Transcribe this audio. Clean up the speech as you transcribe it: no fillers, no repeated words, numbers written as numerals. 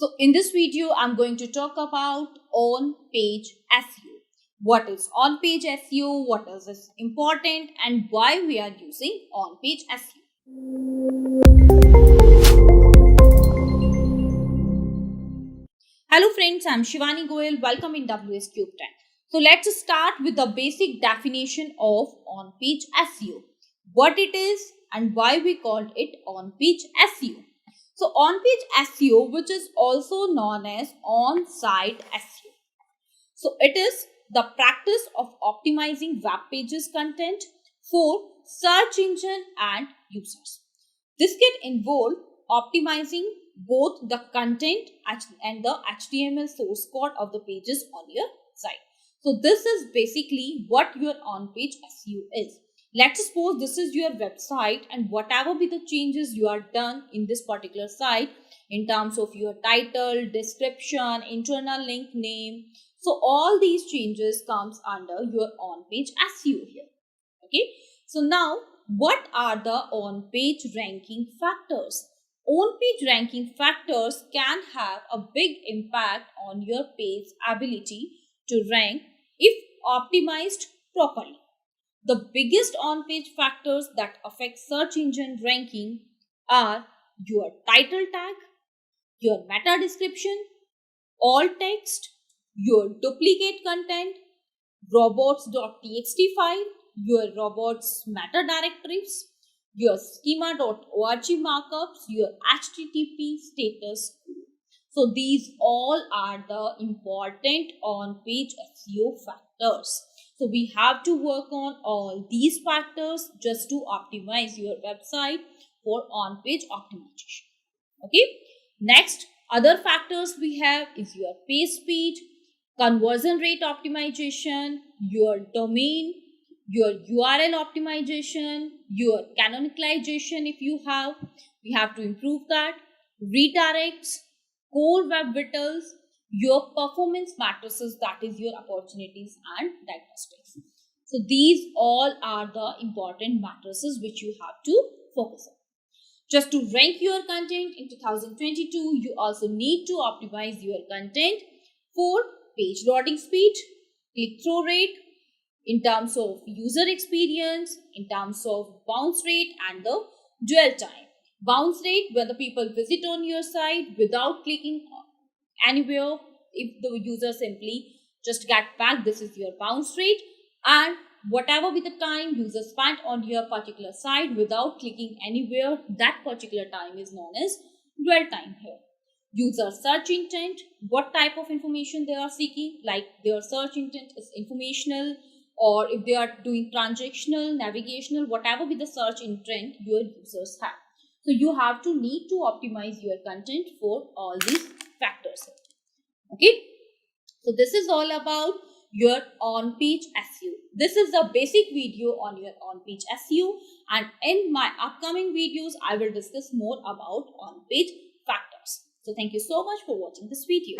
So in this video, I'm going to talk about on-page SEO. What is on-page SEO, what is important, and why we are using on-page SEO. Hello friends, I'm Shivani Goyal. Welcome in WsCube Tech. So let's start with the basic definition of on-page SEO. What it is and why we called it on-page SEO. So on-page SEO, which is also known as on-site SEO. So it is the practice of optimizing web pages content for search engine and users. This can involve optimizing both the content and the HTML source code of the pages on your site. So this is basically what your on-page SEO is. Let's suppose this is your website, and whatever be the changes you are done in this particular site in terms of your title, description, internal link name. So all these changes comes under your on-page SEO here. Okay. So now what are the on-page ranking factors? On-page ranking factors can have a big impact on your page's ability to rank if optimized properly. The biggest on-page factors that affect search engine ranking are your title tag, your meta description, alt text, your duplicate content, robots.txt file, your robots meta directories, your schema.org markups, your HTTP status code. So these all are the important on-page SEO factors. So we have to work on all these factors just to optimize your website for on-page optimization. Okay. Next, other factors we have is your page speed, conversion rate optimization, your domain, your URL optimization, your canonicalization if you have. We have to improve that. Redirects, core web vitals, your performance matrices, that is your opportunities and diagnostics. So these all are the important matrices which you have to focus on. Just to rank your content in 2022, you also need to optimize your content for page loading speed, click-through rate, in terms of user experience, in terms of bounce rate and the dwell time. Bounce rate, when the people visit on your site without clicking anywhere, if the user simply just get back, this is your bounce rate. And whatever be the time user spent on your particular site without clicking anywhere, that particular time is known as dwell time here. User search intent, what type of information they are seeking, like their search intent is informational, or if they are doing transactional, navigational, whatever be the search intent your users have. So you have to need to optimize your content for all these factors. Okay. So this is all about your on-page SEO. This is a basic video on your on-page SEO, and in my upcoming videos, I will discuss more about on-page factors. So thank you so much for watching this video.